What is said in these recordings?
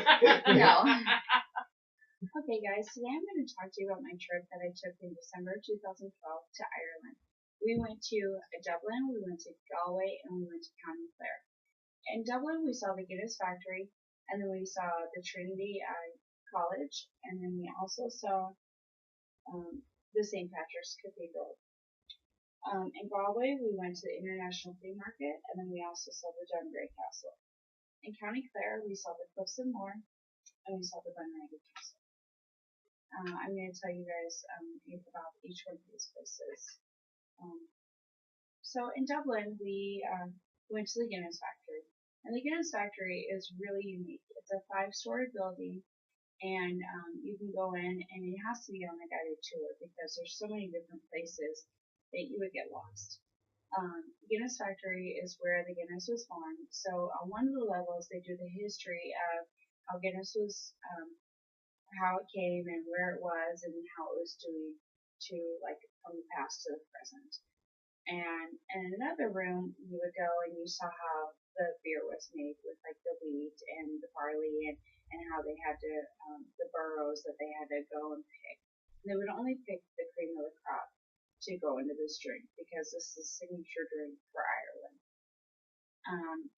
No. Okay, guys, today I'm going to talk to you about my trip that I took in December 2012 to Ireland. We went to Dublin, we went to Galway, and we went to County Clare. In Dublin, we saw the Guinness factory, and then we saw the Trinity College, and then we also saw the St. Patrick's Cathedral. In Galway, we went to the International Flea Market, and then we also saw the Dungaree Castle. In County Clare, we saw the Cliffs of Moher, and we saw the Bunraga Castle. I'm going to tell you guys about each one of these places. So in Dublin, we went to the Guinness factory. And the Guinness factory is really unique. It's a 5-story building, and you can go in, and it has to be on a guided tour because there's so many different places that you would get lost. Guinness factory is where the Guinness was farmed. So on one of the levels, they do the history of how Guinness was how it came and where it was and how it was doing to like from the past to the present. And in another room, you would go and you saw how the beer was made with like the wheat and the barley and how they had to, the burrows that they had to go and pick. And they would only pick the cream of the crop to go into this drink because this is a signature drink for Ireland.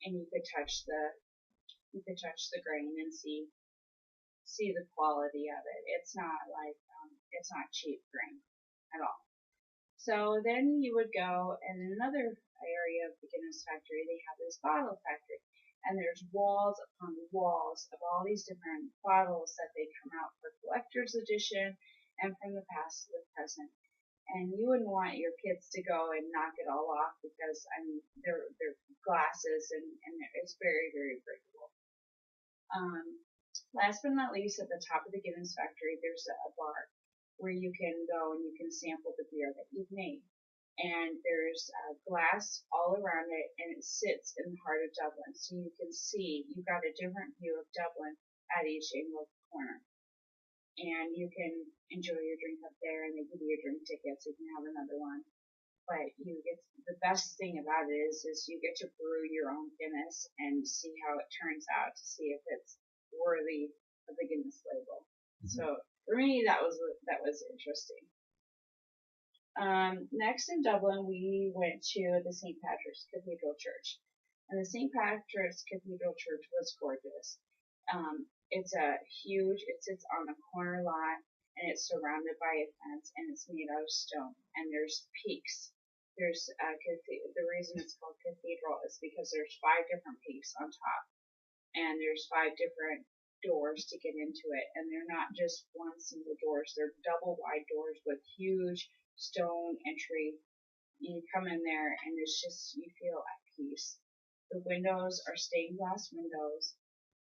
And you could touch the grain and see the quality of it. It's not like it's not cheap grain at all. So then you would go, and in another area of the Guinness factory, they have this bottle factory, and there's walls upon walls of all these different bottles that they come out for collector's edition and from the past to the present. And you wouldn't want your kids to go and knock it all off because I mean they're glasses and it's very very breakable. Last but not least, at the top of the Guinness factory, there's a bar where you can go and you can sample the beer that you've made. And there's glass all around it, and it sits in the heart of Dublin, so you can see you've got a different view of Dublin at each angle corner. And you can enjoy your drink up there, and they give you your drink tickets. So you can have another one. But you get the best thing about it is you get to brew your own Guinness and see how it turns out to see if it's worthy of the Guinness label. Mm-hmm. So for me, that was interesting. Next in Dublin, we went to the St. Patrick's Cathedral Church, and the St. Patrick's Cathedral Church was gorgeous. It's it sits on a corner lot, and it's surrounded by a fence, and it's made out of stone, and there's peaks. There's the reason it's called cathedral is because there's 5 different peaks on top, and there's 5 different doors to get into it, and they're not just one single doors, they're double wide doors with huge stone entry. You come in there and it's just, you feel at peace. The windows are stained glass windows,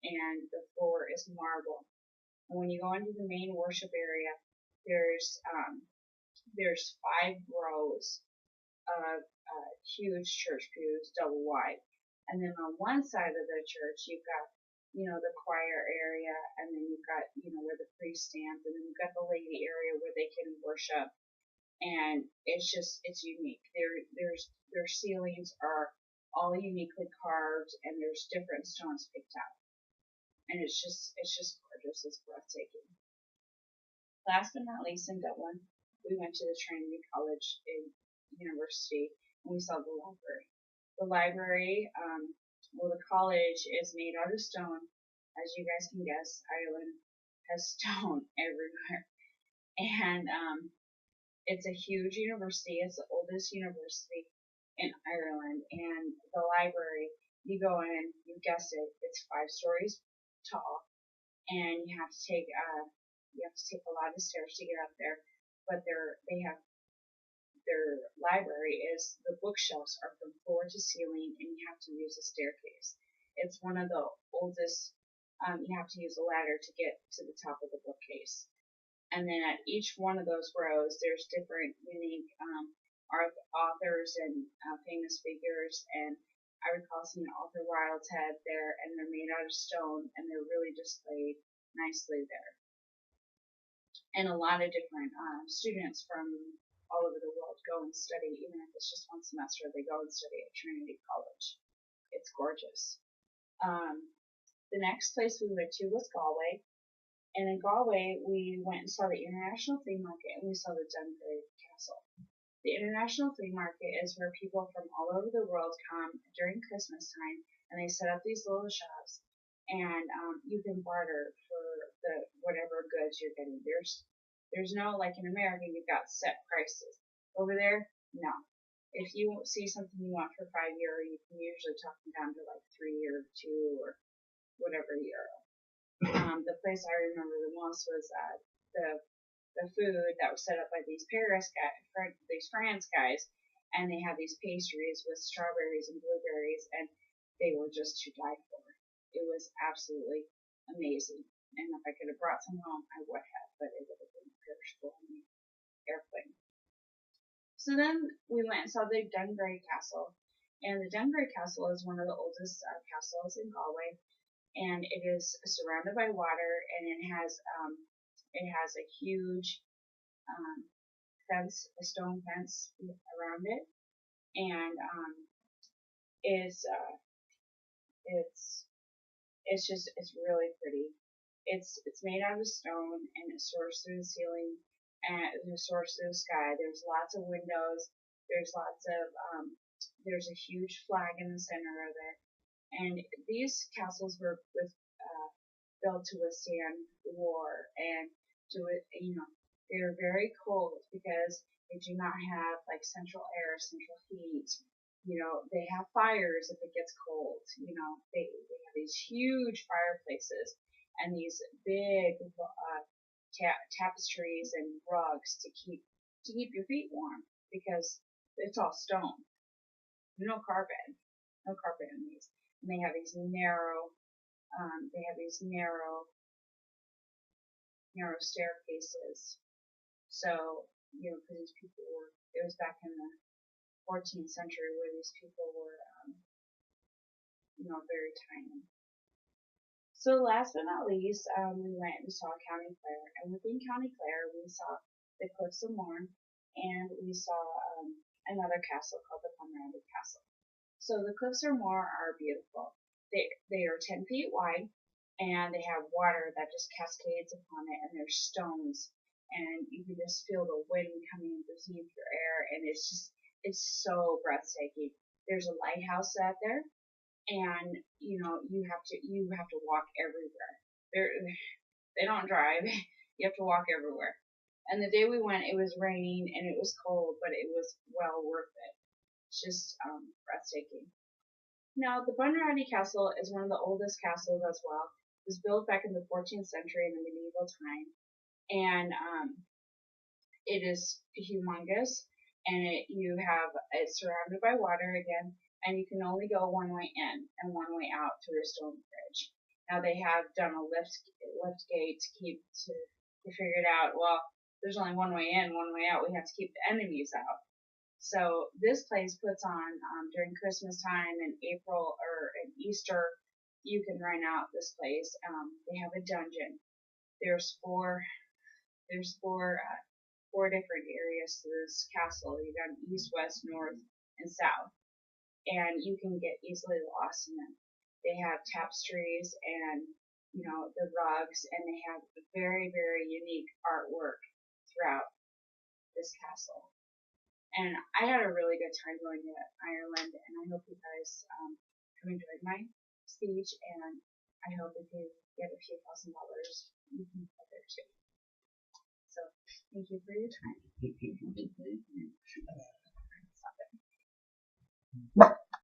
and the floor is marble. And when you go into the main worship area, there's 5 rows of huge church pews, double wide. And then on one side of the church, you've got, the choir area, and then you've got, where the priest stands, and then you've got the lady area where they can worship. And it's unique. Their ceilings are all uniquely carved, and there's different stones picked out. And it's just gorgeous. It's breathtaking. Last but not least, in Dublin, we went to the Trinity College University, and we saw the library. The library, the college is made out of stone. As you guys can guess, Ireland has stone everywhere. And it's a huge university. It's the oldest university in Ireland. And the library, you go in, you guessed it, it's 5 stories tall, and you have to take a lot of stairs to get up there. But their library is, the bookshelves are from floor to ceiling, and you have to use a staircase. It's one of the oldest. You have to use a ladder to get to the top of the bookcase. And then at each one of those rows, there's different unique authors and famous figures. And I recall seeing Arthur Wilde's head there, and they're made out of stone, and they're really displayed nicely there. And a lot of different students from all over the world go and study, even if it's just one semester, they go and study at Trinity College. It's gorgeous. The next place we went to was Galway, and in Galway we went and saw the International Flea Market and we saw the Dungaree Castle. The International Flea Market is where people from all over the world come during Christmas time, and they set up these little shops, and you can barter for the whatever goods you're getting. There's no, like in America, you've got set prices. Over there, no. If you see something you want for €5, you can usually talk them down to like 3 or 2 or whatever euro. The place I remember the most was the food that was set up by these France guys, and they had these pastries with strawberries and blueberries, and they were just to die for. It was absolutely amazing. And if I could have brought some home, I would have, but it would have been perishable on the airplane. So then we went and saw the Dungaree Castle, and the Dungaree Castle is one of the oldest castles in Galway, and it is surrounded by water, and it has a huge fence, a stone fence around it, and it's really pretty. It's made out of stone, and it soars through the ceiling, and it soars through the sky. There's lots of windows. There's lots of there's a huge flag in the center of it, and these castles were built to withstand war, and they're very cold because they do not have like central air, central heat. They have fires if it gets cold. They have these huge fireplaces and these big tapestries and rugs to keep your feet warm because it's all stone. No carpet in these. And they have these narrow staircases. So, because these people it was back in the 14th century where these people were, very tiny. So last but not least, we went and saw County Clare, and within County Clare we saw the Cliffs of Moher, and we saw another castle called the Morgan-Klosterman Castle. So the Cliffs of Moher are beautiful. They are 10 feet wide, and they have water that just cascades upon it, and there's stones, and you can just feel the wind coming beneath your air, and it's so breathtaking. There's a lighthouse out there, and you have to walk everywhere. They don't drive. You have to walk everywhere. And the day we went, it was raining and it was cold, but it was well worth it. It's just breathtaking. Now, the Bunratty Castle is one of the oldest castles as well. It was built back in the 14th century in the medieval time, and it is humongous, and it's surrounded by water again, and you can only go one way in and one way out through a stone bridge. Now they have done a lift gate to figure it out. Well, there's only one way in, one way out. We have to keep the enemies out. So this place puts on during Christmas time and April or in Easter. You can rent out this place. They have a dungeon. There's four different areas to this castle. You got east, west, north, and south, and you can get easily lost in them. They have tapestries and the rugs, and they have very, very unique artwork throughout this castle. And I had a really good time going to Ireland, and I hope you guys have enjoyed my speech, and I hope if you get a few $1,000, you can go there too. So, thank you for your time.